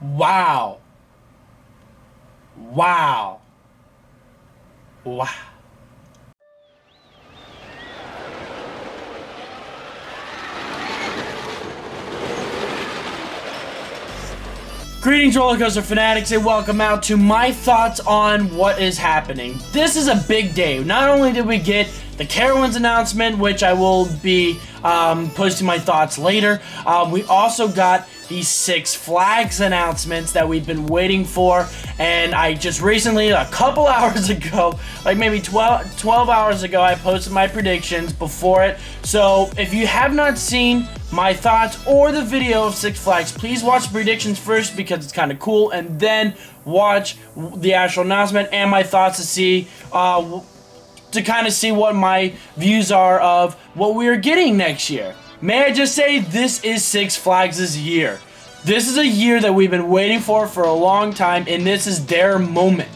Wow. Wow. Wow. Greetings, roller coaster fanatics, and welcome out to my thoughts on what is happening. This is a big day. Not only did we get the Carowinds announcement, which I will be posting my thoughts later, we also got the Six Flags announcements that we've been waiting for, and I just recently, a couple hours ago, like maybe 12 hours ago, I posted my predictions before it. So if you have not seen my thoughts or the video of Six Flags, please watch the predictions first because it's kind of cool, and then watch the actual announcement and my thoughts to see to kind of see what my views are of what we are getting next year. May I just say, this is Six Flags' year. This is a year that we've been waiting for a long time, and this is their moment.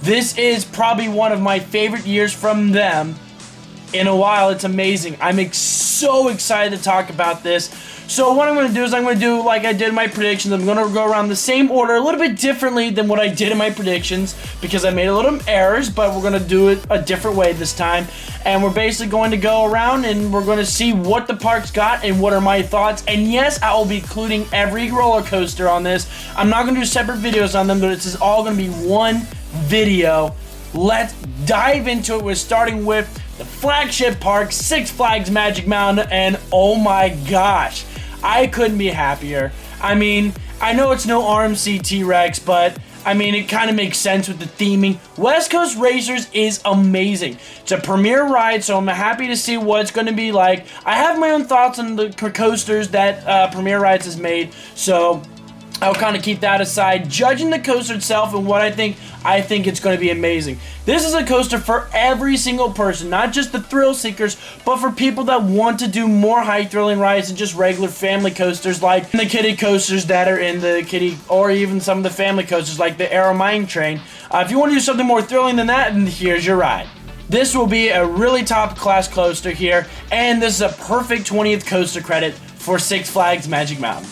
This is probably one of my favorite years from them in a while. It's amazing. I'm so excited to talk about this. So what I'm going to do is I'm going to do like I did in my predictions. I'm going to go around the same order, a little bit differently than what I did in my predictions because I made a little errors, but we're going to do it a different way this time. And we're basically going to go around and we're going to see what the parks got and what are my thoughts. And yes, I will be including every roller coaster on this. I'm not going to do separate videos on them, but this is all going to be one video. Let's dive into it. We're starting with the flagship park, Six Flags Magic Mountain, and oh my gosh, I couldn't be happier. I mean, I know it's no RMC T-Rex, but I mean, it kind of makes sense with the theming. West Coast Racers is amazing. It's a premier ride, so I'm happy to see what it's going to be like. I have my own thoughts on the coasters that Premier Rides has made, so I'll kind of keep that aside. Judging the coaster itself and what I think it's going to be amazing. This is a coaster for every single person, not just the thrill seekers, but for people that want to do more high thrilling rides than just regular family coasters like the kiddie coasters that are in the kiddie, or even some of the family coasters like the Aero Mine Train. If you want to do something more thrilling than that, then here's your ride. This will be a really top class coaster here, and this is a perfect 20th coaster credit for Six Flags Magic Mountain.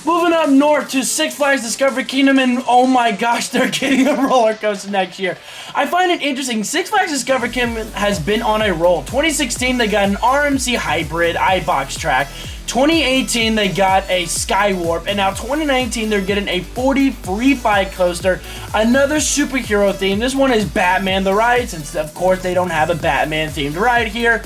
Moving up north to Six Flags Discovery Kingdom, and oh my gosh, they're getting a roller coaster next year. I find it interesting. Six Flags Discovery Kingdom has been on a roll. 2016, they got an RMC hybrid iBox track. 2018, they got a Skywarp, and now 2019, they're getting a 40 free fight coaster, another superhero theme. This one is Batman the ride, since of course they don't have a Batman themed ride here.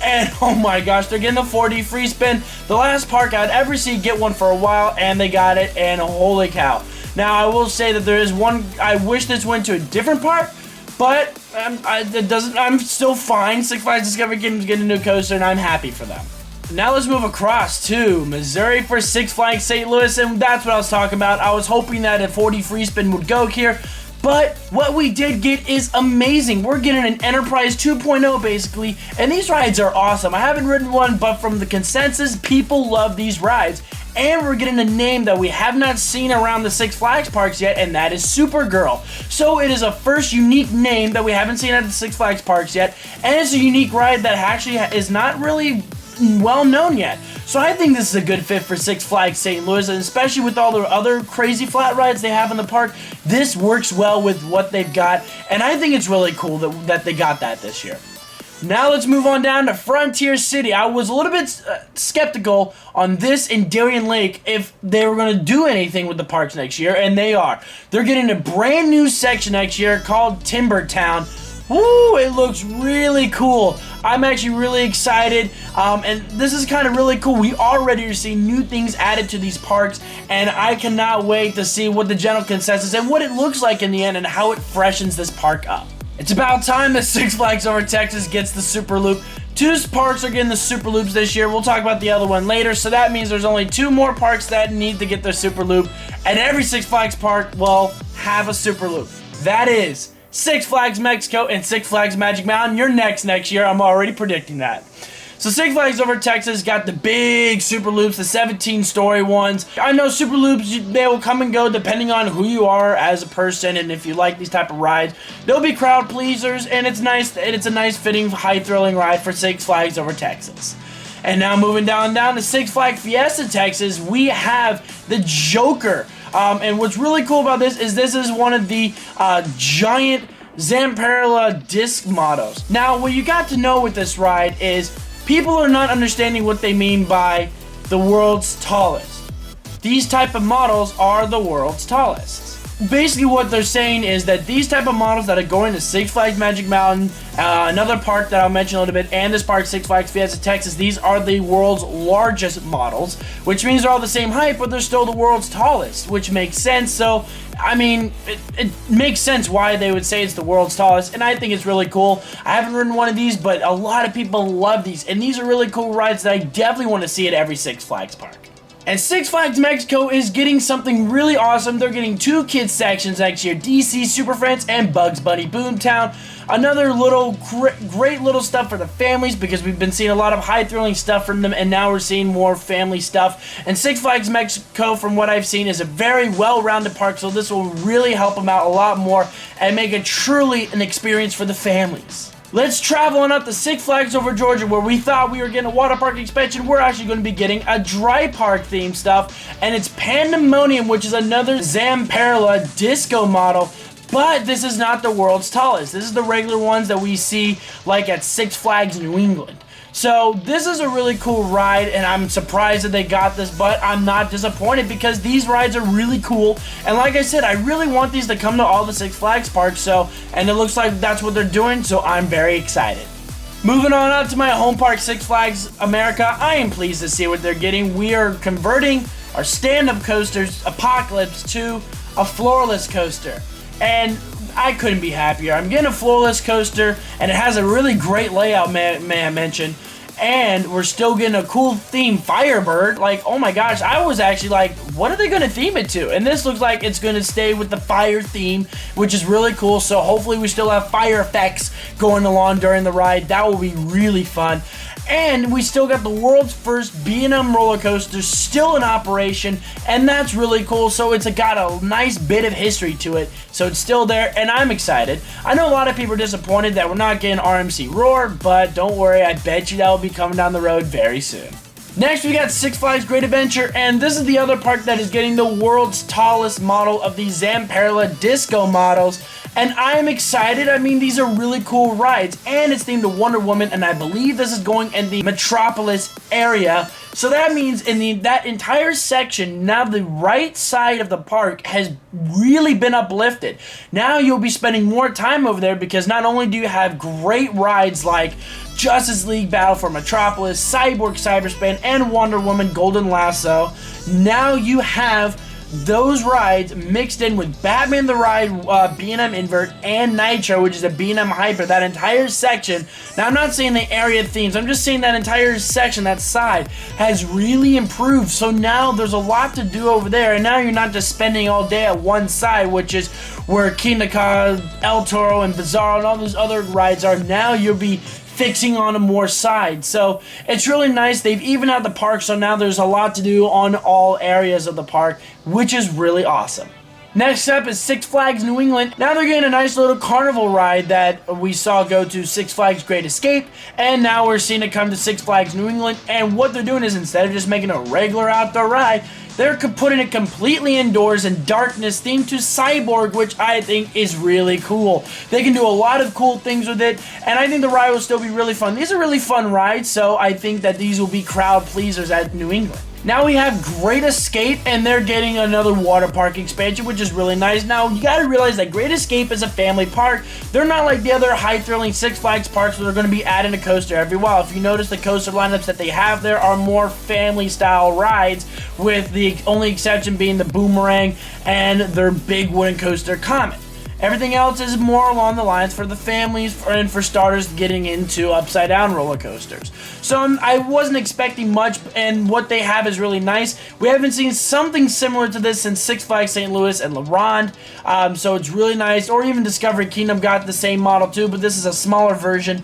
And oh my gosh, they're getting a 4D free spin. The last park I'd ever see get one for a while, and they got it, and holy cow. Now, I will say that there is one, I wish this went to a different park, but I'm still fine. Six Flags Discovery Kingdom's getting a new coaster, and I'm happy for them. Now let's move across to Missouri for Six Flags St. Louis, and that's what I was talking about. I was hoping that a 40 free spin would go here. But what we did get is amazing. We're getting an Enterprise 2.0 basically, and these rides are awesome. I haven't ridden one, but from the consensus, people love these rides. And we're getting a name that we have not seen around the Six Flags parks yet, and that is Supergirl. So it is a first unique name that we haven't seen at the Six Flags parks yet, and it's a unique ride that actually is not really well known yet. So I think this is a good fit for Six Flags St. Louis, and especially with all the other crazy flat rides they have in the park, this works well with what they've got, and I think it's really cool that they got that this year. Now let's move on down to Frontier City. I was a little bit skeptical on this and Darien Lake if they were going to do anything with the parks next year, and they are. They're getting a brand new section next year called Timber Town. Woo, it looks really cool. I'm actually really excited, and this is kind of really cool. We already are seeing new things added to these parks, and I cannot wait to see what the general consensus and what it looks like in the end and how it freshens this park up. It's about time that Six Flags Over Texas gets the Super Loop. Two parks are getting the Super Loops this year. We'll talk about the other one later, so that means there's only two more parks that need to get their Super Loop, and every Six Flags park will have a Super Loop. That is Six Flags Mexico and Six Flags Magic Mountain. You're next year. I'm already predicting that. So Six Flags Over Texas got the big Super Loops, the 17-story ones. I know Super Loops, they will come and go depending on who you are as a person and if you like these type of rides. They'll be crowd pleasers, and it's nice. It's a nice fitting, high thrilling ride for Six Flags Over Texas. And now moving down to Six Flags Fiesta Texas, we have the Joker. And what's really cool about this is one of the giant Zamperla disc models. Now, what you got to know with this ride is people are not understanding what they mean by the world's tallest. These type of models are the world's tallest. Basically what they're saying is that these type of models that are going to Six Flags Magic Mountain, another park that I'll mention a little bit, and this park, Six Flags Fiesta Texas, these are the world's largest models, which means they're all the same height, but they're still the world's tallest, which makes sense. So, I mean, it makes sense why they would say it's the world's tallest, and I think it's really cool. I haven't ridden one of these, but a lot of people love these, and these are really cool rides that I definitely want to see at every Six Flags park. And Six Flags Mexico is getting something really awesome. They're getting 2 kids sections next year, DC Super Friends and Bugs Bunny Boomtown. Another little great little stuff for the families, because we've been seeing a lot of high thrilling stuff from them, and now we're seeing more family stuff. And Six Flags Mexico, from what I've seen, is a very well-rounded park, so this will really help them out a lot more and make it truly an experience for the families. Let's travel on up to Six Flags Over Georgia, where we thought we were getting a water park expansion. We're actually going to be getting a dry park themed stuff, and it's Pandemonium, which is another Zamperla disco model. But this is not the world's tallest. This is the regular ones that we see like at Six Flags New England. So this is a really cool ride, and I'm surprised that they got this, but I'm not disappointed because these rides are really cool. And like I said, I really want these to come to all the Six Flags parks, and it looks like that's what they're doing, so I'm very excited. Moving on up to my home park, Six Flags America, I am pleased to see what they're getting. We are converting our stand-up coasters, Apocalypse, to a floorless coaster. And I couldn't be happier. I'm getting a floorless coaster, and it has a really great layout, may I mention. And we're still getting a cool theme, Firebird. Like, oh my gosh, I was actually like, what are they going to theme it to? And this looks like it's going to stay with the fire theme, which is really cool. So hopefully we still have fire effects going along during the ride. That will be really fun. And we still got the world's first B&M roller coaster still in operation, and that's really cool. So it's got a nice bit of history to it, so it's still there, and I'm excited. I know a lot of people are disappointed that we're not getting RMC Roar, but don't worry, I bet you that will be coming down the road very soon. Next, we got Six Flags Great Adventure, and this is the other park that is getting the world's tallest model of the Zamperla disco models. And I am excited. I mean, these are really cool rides, and it's themed to Wonder Woman, and I believe this is going in the Metropolis area. So that means in that entire section, now the right side of the park has really been uplifted. Now you'll be spending more time over there, because not only do you have great rides like Justice League Battle for Metropolis, Cyborg Cyberspan, and Wonder Woman Golden Lasso, now you have those rides mixed in with Batman the Ride, B&M Invert, and Nitro, which is a B&M Hyper. That entire section, now I'm not saying the area themes, I'm just saying that entire section, that side, has really improved. So now there's a lot to do over there, and now you're not just spending all day at one side, which is where Kingda Ka, El Toro, and Bizarro, and all those other rides are. Now you'll be fixing on more sides. So it's really nice. They've evened out the park, so now there's a lot to do on all areas of the park, which is really awesome. Next up is Six Flags New England. Now they're getting a nice little carnival ride that we saw go to Six Flags Great Escape, and now we're seeing it come to Six Flags New England. And what they're doing is, instead of just making a regular outdoor ride, they're putting it completely indoors in darkness themed to Cyborg, which I think is really cool. They can do a lot of cool things with it, and I think the ride will still be really fun. These are really fun rides, so I think that these will be crowd pleasers at New England. Now we have Great Escape, and they're getting another water park expansion, which is really nice. Now, you gotta realize that Great Escape is a family park. They're not like the other high-thrilling Six Flags parks where they're gonna be adding a coaster every while. If you notice, the coaster lineups that they have there are more family-style rides, with the only exception being the Boomerang and their big wooden coaster, Comet. Everything else is more along the lines for the families, and for starters, getting into upside-down roller coasters. So I wasn't expecting much, and what they have is really nice. We haven't seen something similar to this since Six Flags St. Louis and La Ronde, so it's really nice. Or even Discovery Kingdom got the same model too, but this is a smaller version,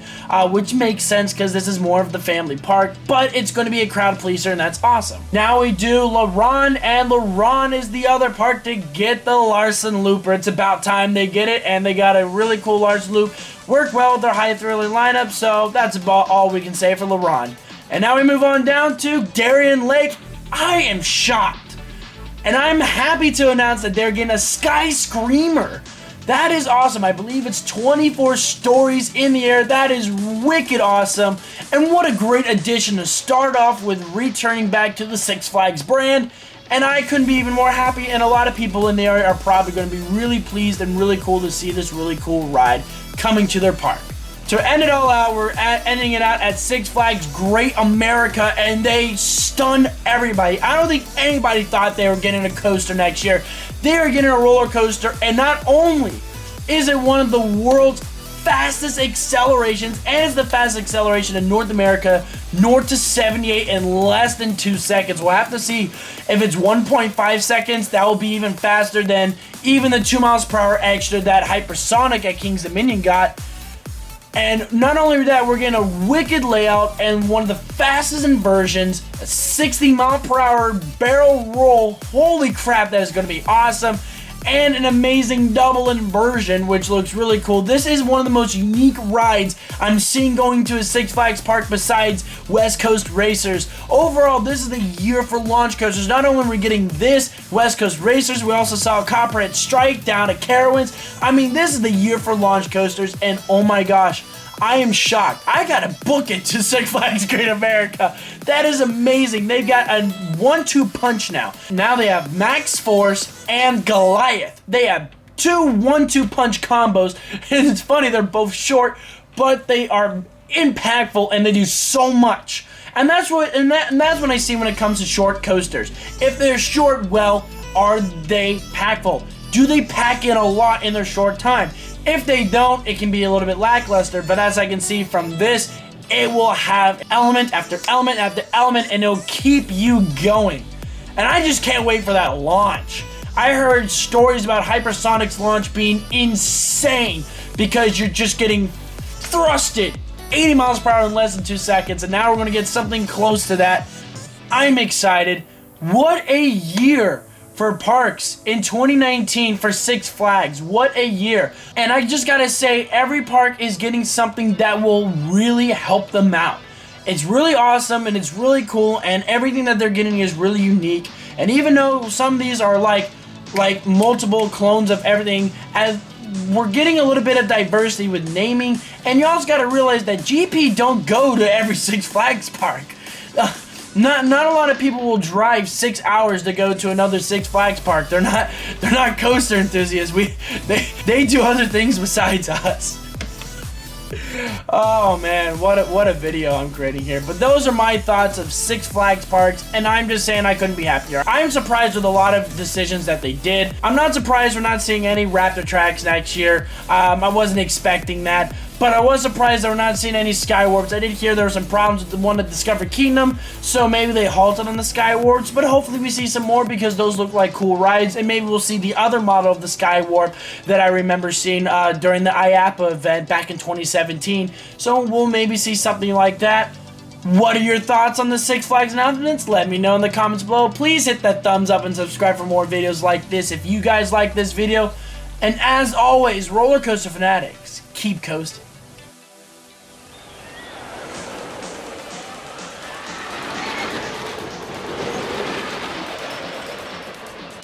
which makes sense because this is more of the family park, but it's going to be a crowd pleaser, and that's awesome. Now we do La Ronde, and La Ronde is the other park to get the Larson Looper. It's about time they get it, and they got a really cool Larson Loop. Worked well with their high thrilling lineup, so that's about all we can say for La Ronde. And now we move on down to Darien Lake. I am shocked And I'm happy to announce that they're getting a Sky Screamer. That is awesome. I believe it's 24 stories in the air. That is wicked awesome. And what a great addition to start off with, returning back to the Six Flags brand. And I couldn't be even more happy, and a lot of people in the area are probably going to be really pleased and really cool to see this really cool ride coming to their park. To end it all out, we're ending it out at Six Flags Great America, and they stunned everybody. I don't think anybody thought they were getting a coaster next year. They are getting a roller coaster, and not only is it one of the world's fastest accelerations, and it's the fastest acceleration in North America, north to 78 in less than 2 seconds. We'll have to see if it's 1.5 seconds. That will be even faster than even the 2 miles per hour extra that Hypersonic at King's Dominion got. And not only that, we're getting a wicked layout and one of the fastest inversions, a 60 mile per hour barrel roll. Holy crap, that is going to be awesome. And an amazing double inversion, which looks really cool. This is one of the most unique rides I'm seeing going to a Six Flags park besides West Coast Racers. Overall, this is the year for launch coasters. Not only are we getting this, West Coast Racers, we also saw Copperhead Strike down at Carowinds. I mean, this is the year for launch coasters, and oh my gosh, I am shocked. I gotta book it to Six Flags Great America. That is amazing. They've got a 1-2 punch now. Now they have Max Force and Goliath. They have 2 1-2 punch combos. And it's funny, they're both short, but they are impactful and they do so much. And that's what that's what I see when it comes to short coasters. If they're short, well, are they packful? Do they pack in a lot in their short time? If they don't, it can be a little bit lackluster, but as I can see from this, it will have element after element after element, and it'll keep you going. And I just can't wait for that launch. I heard stories about Hypersonic's launch being insane because you're just getting thrusted 80 miles per hour in less than 2 seconds, and now we're going to get something close to that. I'm excited. What a year for parks in 2019 for Six Flags. What a year. And I just gotta say, every park is getting something that will really help them out. It's really awesome and it's really cool, and everything that they're getting is really unique. And even though some of these are like multiple clones of everything, as we're getting a little bit of diversity with naming, and you also gotta realize that GP don't go to every Six Flags park. Not a lot of people will drive 6 hours to go to another Six Flags park. They're not coaster enthusiasts. They do other things besides us. Oh man, what a video I'm creating here. But those are my thoughts of Six Flags parks, and I'm just saying I couldn't be happier. I'm surprised with a lot of decisions that they did. I'm not surprised we're not seeing any Raptor tracks next year. I wasn't expecting that. But I was surprised that we're not seeing any Skywarps. I did hear there were some problems with the one at Discover Kingdom, so maybe they halted on the Skywarps, but hopefully we see some more because those look like cool rides, and maybe we'll see the other model of the Skywarp that I remember seeing during the IAPA event back in 2017. So we'll maybe see something like that. What are your thoughts on the Six Flags announcements? Let me know in the comments below. Please hit that thumbs up and subscribe for more videos like this if you guys like this video. And as always, roller coaster fanatics, keep coasting.